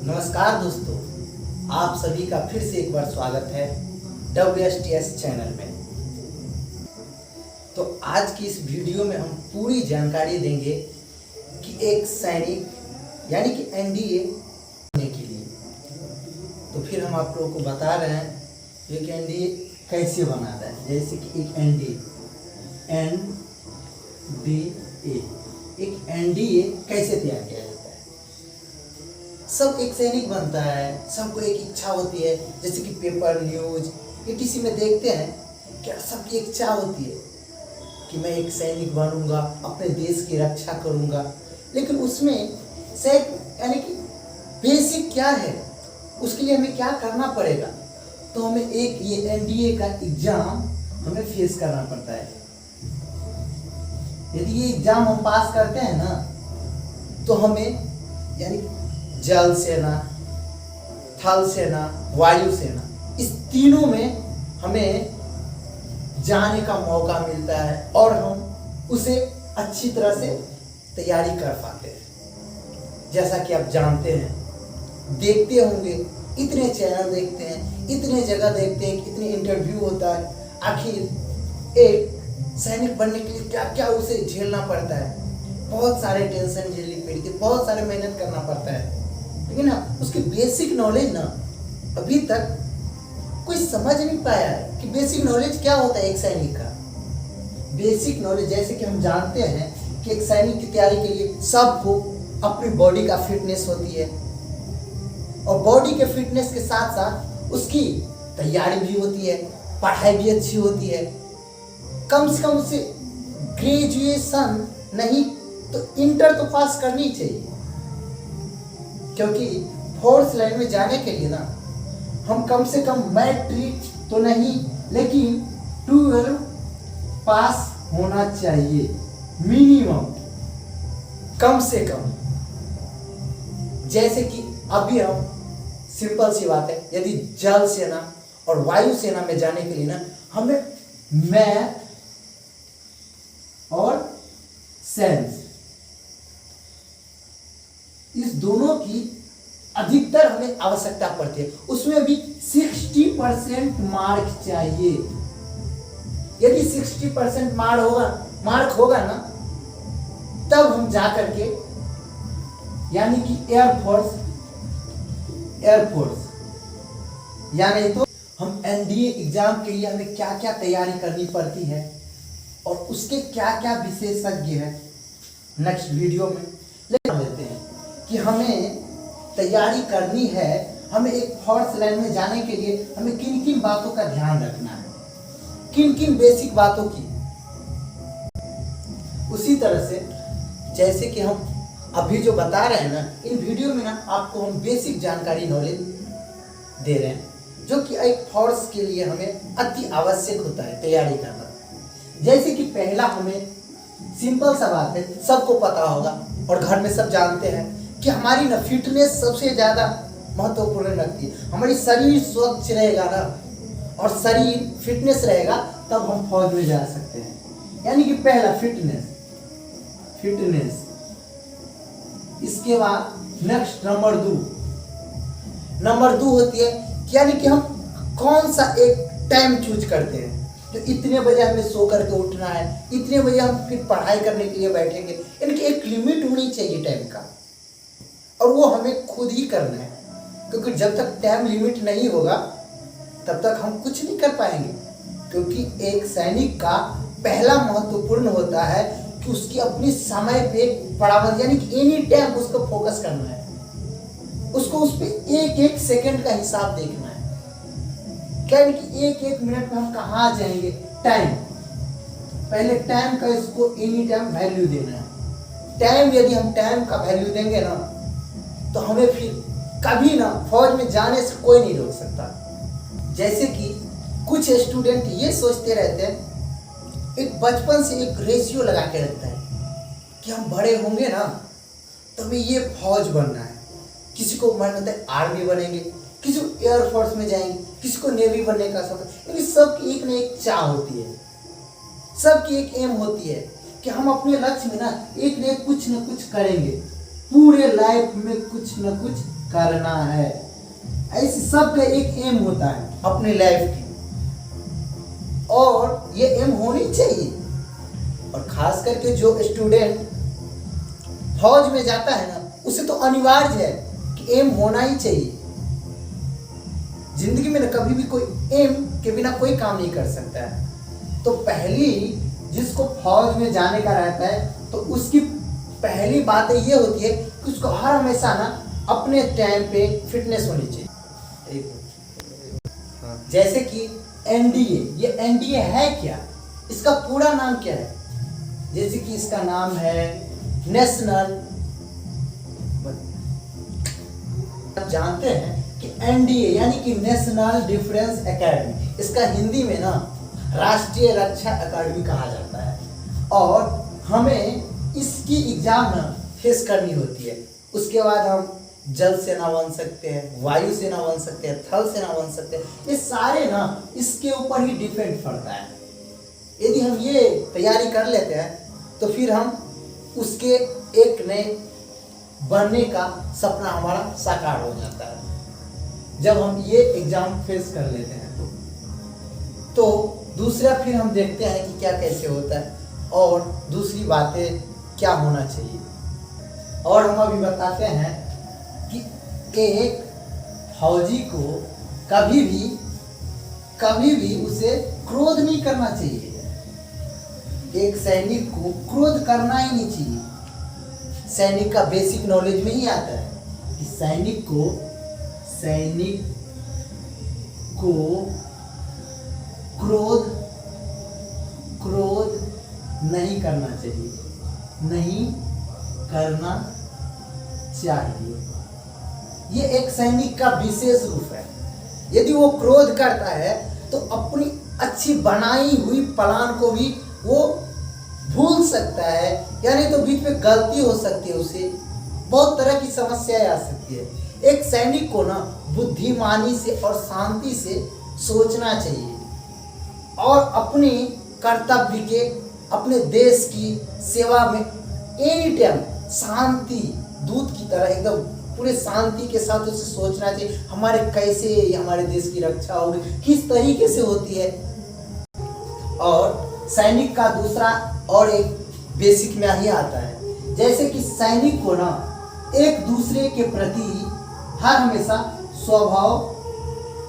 नमस्कार दोस्तों, आप सभी का फिर से एक बार स्वागत है WSTS चैनल में। तो आज की इस वीडियो में हम पूरी जानकारी देंगे कि एक सैनिक यानी कि NDA होने के लिए। तो फिर हम आप लोगों को बता रहे हैं एक NDA कैसे बनाता है। जैसे कि एक NDA कैसे तैयार किया जाता है। सब एक सैनिक बनता है, सबको एक इच्छा होती है। जैसे कि पेपर, न्यूज, ETC में देखते हैं क्या सबकी एक इच्छा होती है कि मैं एक सैनिक बनूंगा, अपने देश की रक्षा करूंगा। लेकिन उसमें यानी कि बेसिक क्या है, उसके लिए हमें क्या करना पड़ेगा। तो हमें एक ये NDA का एग्जाम हमें फेस करना पड़ता है। यदि ये एग्जाम हम पास करते हैं ना, तो हमें यानी जल सेना, थल सेना, वायु सेना, इस तीनों में हमें जाने का मौका मिलता है और हम उसे अच्छी तरह से तैयारी कर पाते हैं। जैसा कि आप जानते हैं, देखते होंगे, इतने चैनल देखते हैं, इतने जगह देखते हैं, इतने इंटरव्यू होता है। आखिर एक सैनिक बनने के लिए क्या क्या उसे झेलना पड़ता है। बहुत सारे टेंशन झेलनी पड़ती है, बहुत सारे मेहनत करना पड़ता है। लेकिन ना उसकी बेसिक नॉलेज ना अभी तक कोई समझ नहीं पाया है कि बेसिक नॉलेज क्या होता है एक सैनिक का। बेसिक नॉलेज जैसे कि हम जानते हैं कि एक सैनिक की तैयारी के लिए सबको अपनी बॉडी का फिटनेस होती है और बॉडी के फिटनेस के साथ साथ उसकी तैयारी भी होती है, पढ़ाई भी अच्छी होती है। कम से कम उसे ग्रेजुएशन नहीं तो इंटर तो पास करनी चाहिए, क्योंकि फोर्स लाइन में जाने के लिए ना हम कम से कम मैट्रिक तो नहीं लेकिन 12 पास होना चाहिए मिनिमम, कम से कम। जैसे कि अभी हम सिंपल सी बात है, यदि जल सेना और वायु सेना में जाने के लिए ना हमें मैथ और साइंस, इस दोनों की अधिकतर हमें आवश्यकता पड़ती है। उसमें भी 60% मार्क चाहिए। यदि 60% मार्क होगा ना, तब हम जा करके यानी कि एयरफोर्स या नहीं तो हम NDA एग्जाम के लिए हमें क्या क्या तैयारी करनी पड़ती है और उसके क्या क्या विशेषज्ञ है, नेक्स्ट वीडियो में लेते हैं कि हमें तैयारी करनी है। हमें एक फोर्स लाइन में जाने के लिए हमें किन किन बातों का ध्यान रखना है, किन किन बेसिक बातों की। उसी तरह से जैसे कि हम अभी जो बता रहे हैं ना, इन वीडियो में ना आपको हम बेसिक जानकारी नॉलेज दे रहे हैं, जो कि एक फोर्स के लिए हमें अति आवश्यक होता है तैयारी करना। जैसे कि पहला हमें सिंपल सा बात है, सबको पता होगा और घर में सब जानते हैं कि हमारी ना फिटनेस सबसे ज़्यादा महत्वपूर्ण रखती है। हमारी शरीर स्वच्छ रहेगा ना और शरीर फिटनेस रहेगा, तब हम फौज में जा सकते हैं। यानी कि पहला फिटनेस। इसके बाद नेक्स्ट नंबर 2 होती है यानी कि हम कौन सा एक टाइम चूज करते हैं। तो इतने बजे हमें सो करके उठना है, इतने बजे हम फिर पढ़ाई करने के लिए बैठेंगे। यानी कि एक लिमिट होनी चाहिए टाइम का, और वो हमें खुद ही करना है, क्योंकि जब तक टाइम लिमिट नहीं होगा तब तक हम कुछ नहीं कर पाएंगे। क्योंकि एक सैनिक का पहला महत्वपूर्ण होता है कि उसकी अपनी समय पे बराबर यानी कि एनी टाइम उसको फोकस करना है, उसको उस पर एक सेकंड का हिसाब देखना है। क्या कि एक मिनट में हम कहाँ जाएंगे। टाइम, पहले टाइम का इसको एनी टाइम वैल्यू देना है। टाइम, यदि हम टाइम का वैल्यू देंगे ना, तो हमें फिर कभी ना फौज में जाने से कोई नहीं रोक सकता। जैसे कि कुछ स्टूडेंट ये सोचते रहते हैं, एक बचपन से एक रेशियो लगा के रखता है कि हम बड़े होंगे ना तो हमें ये फौज बनना है। किसी को मन होता है आर्मी बनेंगे, किसी को एयरफोर्स में जाएंगे, किसी को नेवी बनने का शौक है। लेकिन सबकी एक न एक चाह होती है, सबकी एक एम होती है कि हम अपने लक्ष्य में ना एक न कुछ करेंगे, पूरे लाइफ में कुछ न कुछ करना है। ऐसे सबका एक एम होता है अपने लाइफ की, और ये एम होनी चाहिए। और खास करके जो स्टूडेंट फौज में जाता है ना, उसे तो अनिवार्य है कि एम होना ही चाहिए। जिंदगी में ना कभी भी कोई एम के बिना कोई काम नहीं कर सकता है। तो पहली जिसको फौज में जाने का रहता है, तो उसकी पहली बात ये होती है कि उसको हर हमेशा ना अपने टाइम पे फिटनेस होनी चाहिए। जैसे कि एनडीए, ये एनडीए है क्या, इसका पूरा नाम क्या है? जैसे कि इसका नाम है नेशनल, आप जानते हैं कि एनडीए यानी कि नेशनल डिफेंस एकेडमी, इसका हिंदी में ना राष्ट्रीय रक्षा अकादमी कहा जाता है। और हमें इसकी एग्जाम ना फेस करनी होती है। उसके बाद हम जल सेना बन सकते हैं, वायु सेना बन सकते हैं, थल सेना बन सकते हैं। ये सारे ना इसके ऊपर ही डिपेंड पड़ता है। यदि हम ये तैयारी कर लेते हैं तो फिर हम उसके एक नए बनने का सपना हमारा साकार हो जाता है। जब हम ये एग्जाम फेस कर लेते हैं तो दूसरा फिर हम देखते हैं कि क्या कैसे होता है और दूसरी बातें क्या होना चाहिए। और हम अभी बताते हैं कि एक फौजी को कभी भी उसे क्रोध नहीं करना चाहिए। एक सैनिक को क्रोध करना ही नहीं चाहिए। सैनिक का बेसिक नॉलेज में ही आता है कि सैनिक को क्रोध नहीं करना चाहिए, नहीं करना चाहिए। ये एक सैनिक का विशेष रूप है। यदि वो क्रोध करता है तो अपनी अच्छी बनाई हुई प्लान को भी वो भूल सकता है, यानी तो बीच में गलती हो सकती है, उसे बहुत तरह की समस्याएं आ सकती है। एक सैनिक को ना बुद्धिमानी से और शांति से सोचना चाहिए और अपने कर्तव्य के, अपने देश की सेवा में एनी टाइम शांति दूत की तरह एकदम पूरे शांति के साथ उसे सोचना चाहिए हमारे कैसे हमारे देश की रक्षा होगी, किस तरीके से होती है। और सैनिक का दूसरा और एक बेसिक में ही आता है, जैसे कि सैनिक को ना एक दूसरे के प्रति हर हमेशा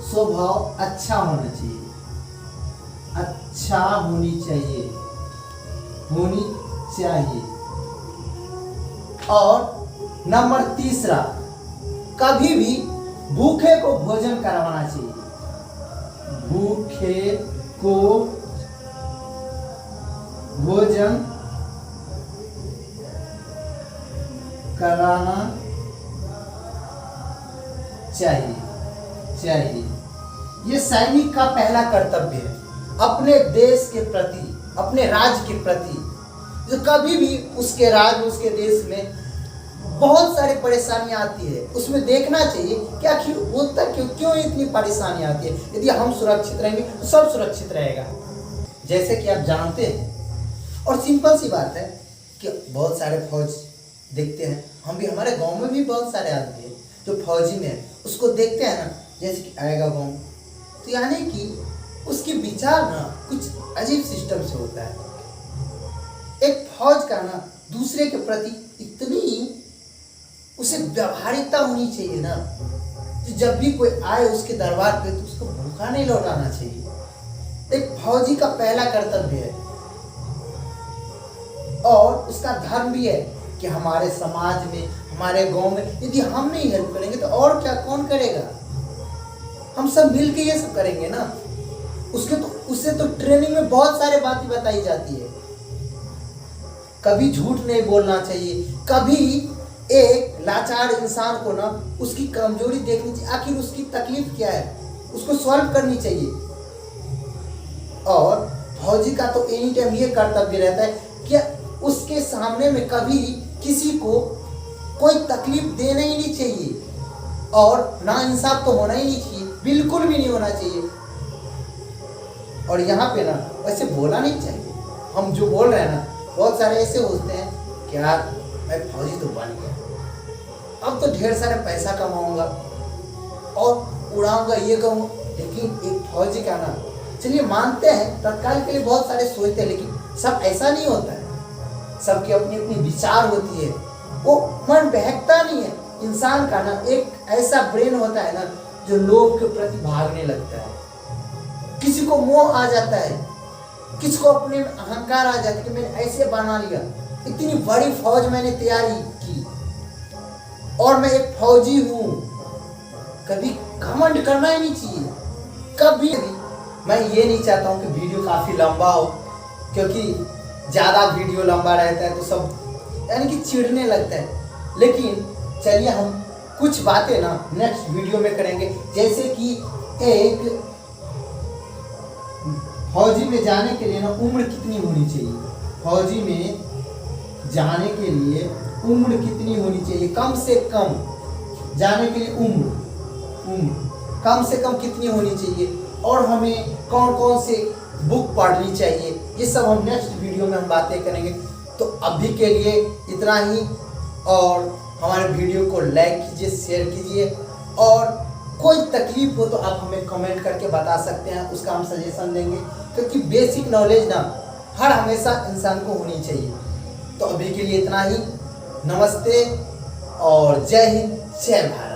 स्वभाव अच्छा होना चाहिए, अच्छा होनी चाहिए। और नंबर तीसरा, कभी भी भूखे को भोजन करवाना चाहिए। भूखे को भोजन कराना चाहिए। ये सैनिक का पहला कर्तव्य है अपने देश के प्रति, अपने राज्य के प्रति। जो कभी भी उसके राज्य, उसके देश में बहुत सारी परेशानियां आती है, उसमें देखना चाहिए कि आखिर होता क्यों इतनी परेशानियां आती है। यदि हम सुरक्षित रहेंगे तो सब सुरक्षित रहेगा। जैसे कि आप जानते हैं, और सिंपल सी बात है कि बहुत सारे फौज देखते हैं, हम भी, हमारे गांव में भी बहुत सारे आदमी हैं जो फौजी में है, उसको देखते हैं ना, जैसे कि आएगा गांव, तो यानी कि उसकी विचार ना कुछ अजीब सिस्टम से होता है। एक फौज का ना दूसरे के प्रति इतनी उसे व्यवहारिकता होनी चाहिए ना, कि जब भी कोई आए उसके दरबार पे तो उसको भूखा नहीं लौटाना चाहिए। एक फौजी का पहला कर्तव्य है और उसका धर्म भी है कि हमारे समाज में, हमारे गांव में यदि हम नहीं हेल्प करेंगे तो और क्या, कौन करेगा? हम सब मिलके ये सब करेंगे ना। उससे तो ट्रेनिंग में बहुत सारे बातें बताई जाती है। कभी झूठ नहीं बोलना चाहिए, कभी एक लाचार इंसान को ना उसकी कमजोरी देखनी चाहिए, आखिर उसकी तकलीफ क्या है, उसको सॉल्व करनी चाहिए। और फौजी का तो एनी टाइम ये कर्तव्य रहता है कि उसके सामने में कभी किसी को कोई तकलीफ देना ही नहीं चाहिए और नाइंसाफ तो होना ही नहीं चाहिए, बिल्कुल भी नहीं होना चाहिए। और यहाँ पे ना वैसे बोला नहीं चाहिए। हम जो बोल रहे हैं ना, बहुत सारे ऐसे होते हैं कि यार मैं फौजी तो बन गया, अब तो ढेर सारे पैसा कमाऊंगा और उड़ाऊंगा, ये कहूँगा। लेकिन एक फौजी का ना, चलिए मानते हैं तत्काल के लिए बहुत सारे सोचते हैं, लेकिन सब ऐसा नहीं होता है। सबकी अपनी अपनी विचार होती है, वो मन बहकता नहीं है। इंसान का ना एक ऐसा ब्रेन होता है ना जो लोभ के प्रति भागने लगता है। किसी को मोह आ जाता है, किसी को अपने में अहंकार आ जाता है कि मैंने ऐसे बना लिया, इतनी बड़ी फौज मैंने तैयारी की और मैं एक फौजी हूँ। कभी घमंड करना ही नहीं चाहिए, कभी भी। मैं ये नहीं चाहता हूँ कि वीडियो काफ़ी लंबा हो, क्योंकि ज़्यादा वीडियो लंबा रहता है तो सब यानी कि चिढ़ने लगता है। लेकिन चलिए हम कुछ बातें ना नेक्स्ट वीडियो में करेंगे, जैसे कि एक फौजी में जाने के लिए ना उम्र कितनी होनी चाहिए, फौजी में जाने के लिए उम्र कितनी होनी चाहिए, कम से कम जाने के लिए उम्र कम से कम कितनी होनी चाहिए, और हमें कौन कौन से बुक पढ़नी चाहिए, ये सब हम नेक्स्ट वीडियो में हम बातें करेंगे। तो अभी के लिए इतना ही, और हमारे वीडियो को लाइक कीजिए, शेयर कीजिए, और कोई तकलीफ हो तो आप हमें कमेंट करके बता सकते हैं, उसका हम सजेशन देंगे, क्योंकि बेसिक नॉलेज ना हर हमेशा इंसान को होनी चाहिए। तो अभी के लिए इतना ही, नमस्ते और जय हिंद, जय भारत।